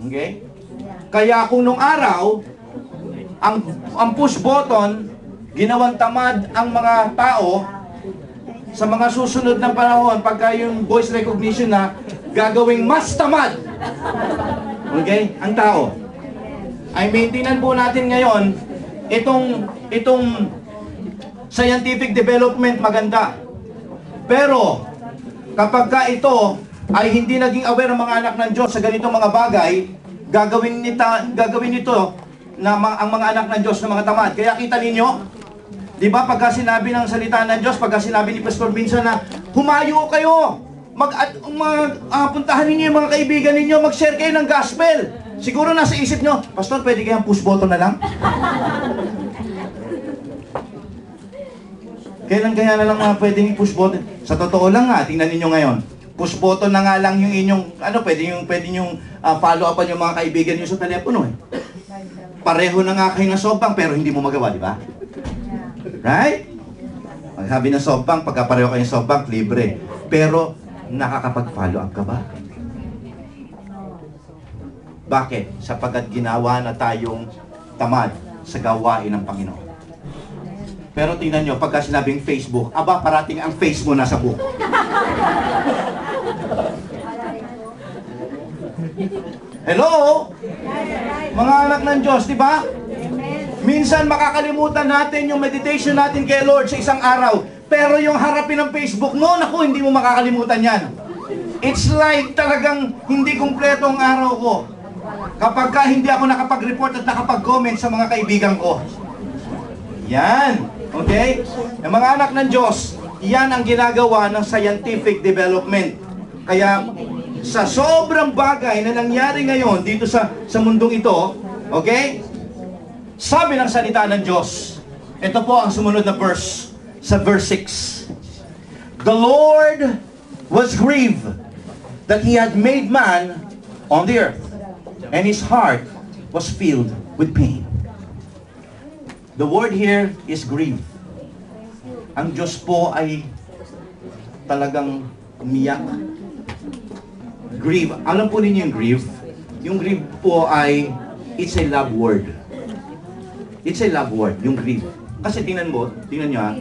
Okay? Kaya kung nung araw, ang push button, ginawang tamad ang mga tao, sa mga susunod na panahon, pagka yung voice recognition na, gagawing mas tamad. Okay? Ang tao. Ay maintinan po natin ngayon, itong scientific development maganda. Pero, kapag ka ito ay hindi naging aware ang mga anak ng Diyos sa ganitong mga bagay, gagawin nito na ang mga anak ng Diyos na mga tamad. Kaya kita ninyo, di ba pagka sinabi ng salita ng Diyos, pagka sinabi ni Pastor Minsan na humayo kayo, puntahan ninyo yung mga kaibigan ninyo, mag-share kayo ng gospel. Siguro nasa isip nyo, Pastor, pwede kayang push button na lang? Kailan kaya na lang pwedeng push button? Sa totoo lang nga, tingnan ninyo ngayon. Push button na nga lang yung inyong, pwede yung follow upan yung mga kaibigan nyo sa telepono eh. Pareho na nga kayo ng softbank pero hindi mo magawa, di ba? Right? Magsabi ng softbank, pagka pareho kayo ng softbank, libre. Pero, nakakapag-follow up ka ba? Bakit? Sapagkat ginawa na tayong tamad sa gawain ng Panginoon. Pero tingnan nyo, pagka sinabing Facebook, aba, parating ang face mo nasa book. Hello? Mga anak ng Diyos, di ba? Minsan makakalimutan natin yung meditation natin kay Lord sa isang araw. Pero yung harapin ng Facebook, no, naku, hindi mo makakalimutan yan. It's like talagang hindi kumpleto ang araw ko. Kapag ka hindi ako nakapag-report at nakapag-comment sa mga kaibigan ko. Yan. Okay? Yung mga anak ng Diyos, yan ang ginagawa ng scientific development. Kaya, sa sobrang bagay na nangyari ngayon dito sa mundong ito, okay? Sabi ng salita ng Diyos, ito po ang sumunod na verse, sa verse 6. The Lord was grieved that He had made man on the earth, and His heart was filled with pain. The word here is grieve. Ang Diyos po ay talagang umiyak. Grieve. Alam po ninyo yung grieve? Yung grieve po ay, it's a love word. It's a love word, yung grieve. Kasi tingnan nyo ha,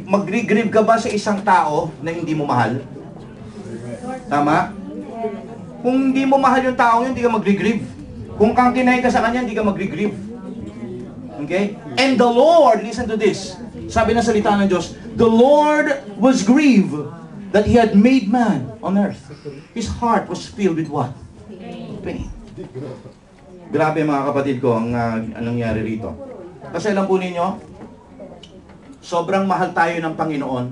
mag-grieve ka ba sa isang tao na hindi mo mahal? Tama? Kung hindi mo mahal yung tao yun, hindi ka mag-grieve. Kung kang kinay ka sa kanya, hindi ka mag-grieve. Okay? And the Lord, listen to this. Sabi ng salita ng Diyos, the Lord was grieved that He had made man on earth. His heart was filled with what? Pain. Grabe mga kapatid ko ang nangyari rito. Kasi alam po ninyo, sobrang mahal tayo ng Panginoon,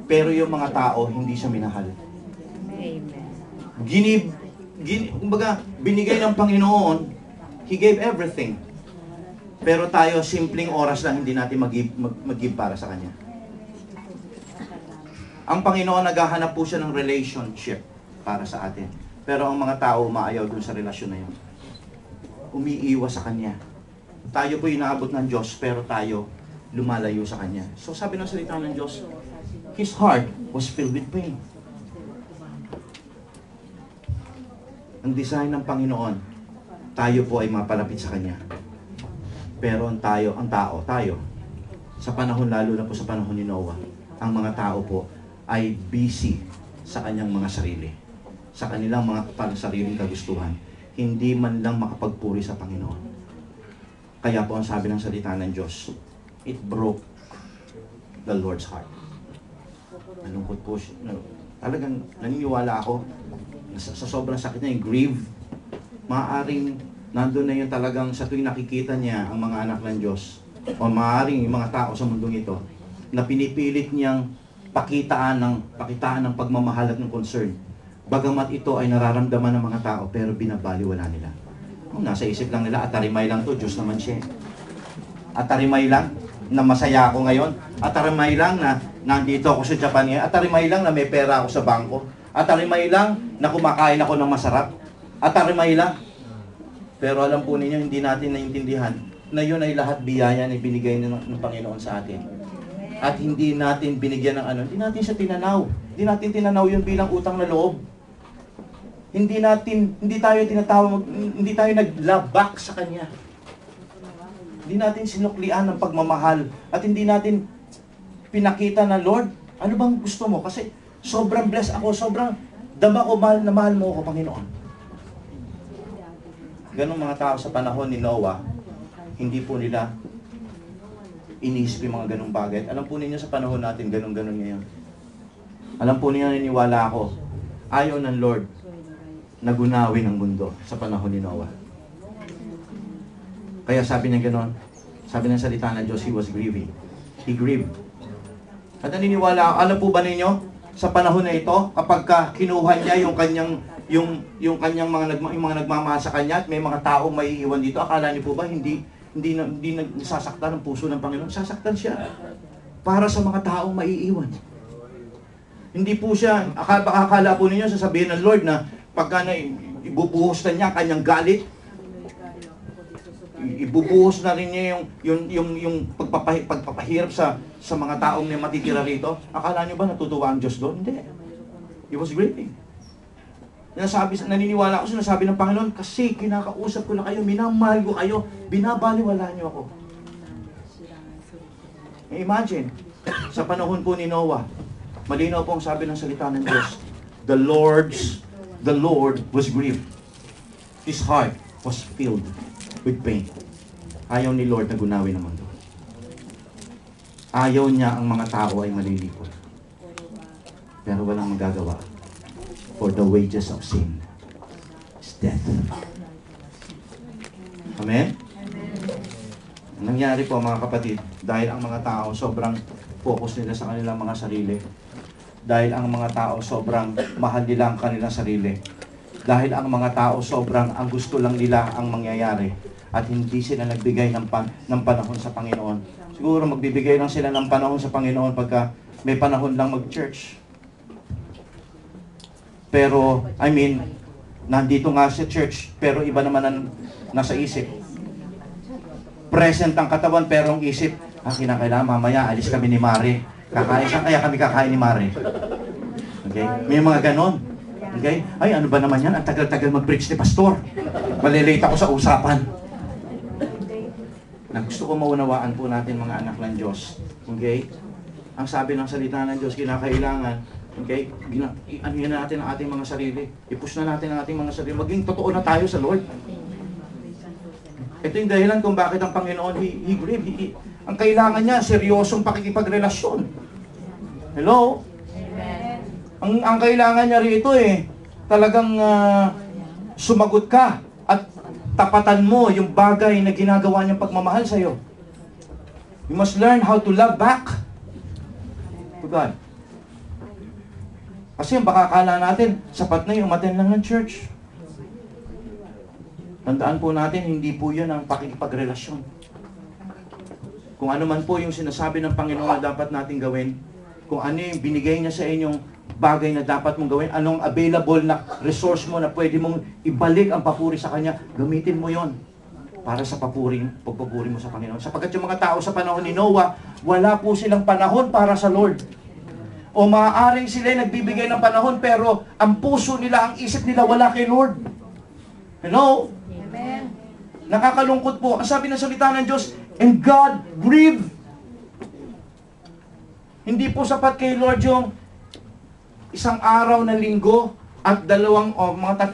pero yung mga tao hindi siya minahal. Kumbaga, binigay ng Panginoon, He gave everything. Pero tayo, simpleng oras lang hindi natin mag-give para sa Kanya. Ang Panginoon, naghahanap po siya ng relationship para sa atin. Pero ang mga tao, umaayaw dun sa relasyon na yun. Umiiwas sa Kanya. Tayo po inaabot ng Diyos, pero tayo lumalayo sa Kanya. So sabi ng salita ng Diyos, His heart was filled with pain. Ang design ng Panginoon, tayo po ay mapalapit sa Kanya. Pero ang tao, sa panahon, lalo na po sa panahon ni Noah, ang mga tao po ay busy sa kanyang mga sarili. Sa kanilang mga sariling kagustuhan. Hindi man lang makapagpuri sa Panginoon. Kaya po ang sabi ng salita ng Diyos, it broke the Lord's heart. Malungkot po siya. Talagang naniniwala ako, sa sobrang sakit niya, yung grieve, maaaring nandun na yun talagang sa tuwing nakikita niya ang mga anak ng Diyos o maaaring yung mga tao sa mundong ito na pinipilit niyang pakitaan ng pagmamahal at ng concern. Bagamat ito ay nararamdaman ng mga tao pero binabaliwala nila. Kung nasa isip lang nila, atarimay lang to, Diyos naman siya. Atarimay lang na masaya ako ngayon. Atarimay lang na nandito ako sa Japan ngayon. Atarimay lang na may pera ako sa bangko. Atarimay lang na kumakain ako ng masarap. Atarimay lang. Pero alam po ninyo, hindi natin naiintindihan na yun ay lahat biyaya na ibinigay ng Panginoon sa atin. At hindi natin binigyan ng hindi natin siya tinanaw. Hindi natin tinanaw yun bilang utang na loob. hindi tayo tinatawag, hindi tayo nag-love back sa Kanya. Hindi natin sinuklian ng pagmamahal at hindi natin pinakita na, Lord, ano bang gusto mo? Kasi sobrang blessed ako, sobrang dama ko, mahal na mahal mo ako, Panginoon. Ganong mga tao sa panahon ni Noah, hindi po nila iniisip yung mga ganong bagay. Alam po ninyo sa panahon natin, ganon-ganon ngayon. Alam po ninyo, naniniwala ako, ayaw ng Lord na gunawin ang mundo sa panahon ni Noah. Kaya sabi niya ganon, sabi ng salita ng Diyos, He was grieving. He grieved. At naniniwala ako, alam po ba ninyo, sa panahon na ito, kapag kinuha niya yung kanyang mga nagmamahal sa kanya at may mga taong maiiwan dito, akala niyo po ba hindi nasasaktan ang puso ng Panginoon? Sasaktan siya para sa mga taong maiiwan. Hindi po siya, akala po ninyo, sasabihin ng Lord na pagka ibubuhos na niya kanyang galit, ibubuhos na rin niya yung pagpapahirap sa mga taong na matitira rito. Akala niyo ba natutuwa ang Diyos doon? Hindi. He was grieving. Naniniwala ako, sinasabi ng Panginoon, kasi kinakausap ko na kayo, minamahal ko kayo, binabaliwala niyo ako. Imagine, sa panahon po ni Noah, malinaw po ang sabi ng salita ng Diyos, the Lord was grieved. His heart was filled with pain. Ayaw ni Lord na gunawin ang mundo. Ayaw niya ang mga tao ay malilipol. Pero walang magagawa. For the wages of sin is death. Amen? Ang nangyari po mga kapatid, dahil ang mga tao sobrang focus nila sa kanilang mga sarili. Dahil ang mga tao sobrang mahal nila ang kanilang sarili. Dahil ang mga tao sobrang ang gusto lang nila ang mangyayari. At hindi sila nagbigay ng panahon sa Panginoon. Siguro magbibigay lang sila ng panahon sa Panginoon pagka may panahon lang mag-church. Pero, nandito nga sa church, pero iba naman ang nasa isip. Present ang katawan, pero ang isip, kinakailangan mamaya, alis kami ni Mare. Saan kaya kami kakain ni Mare? Okay? May mga ganon. Okay? Ay, ano ba naman yan? Ang tagal-tagal mag-preach ni Pastor. Malilate ako sa usapan. Gusto ko maunawaan po natin mga anak ng Diyos. Okay? Ang sabi ng salita ng Diyos, kinakailangan, okay, anuhin natin ang ating mga sarili. I-push na natin ang ating mga sarili. Maging totoo na tayo sa Lord. Ito yung dahilan kung bakit ang Panginoon, He grieved. Ang kailangan niya, seryosong pakikipagrelasyon. Hello? Amen. Ang kailangan niya rito talagang sumagot ka at tapatan mo yung bagay na ginagawa niyang pagmamahal sa'yo. You must learn how to love back to God. Kasi baka akala natin, sapat na yung umattend lang ng church. Tandaan po natin, hindi po yun ang pakikipagrelasyon. Kung ano man po yung sinasabi ng Panginoon na dapat natin gawin, kung ano yung binigay niya sa inyong bagay na dapat mong gawin, anong available na resource mo na pwede mong ibalik ang papuri sa Kanya, gamitin mo yon para sa pagpupuri mo sa Panginoon. Sapagkat yung mga tao sa panahon ni Noah, wala po silang panahon para sa Lord. O maaaring sila nagbibigay ng panahon pero ang puso nila, ang isip nila wala kay Lord. Hello? Amen. Nakakalungkot po. Ang sabi ng salita ng Diyos, and God grieved. Hindi po sapat kay Lord yung isang araw na linggo at mga 3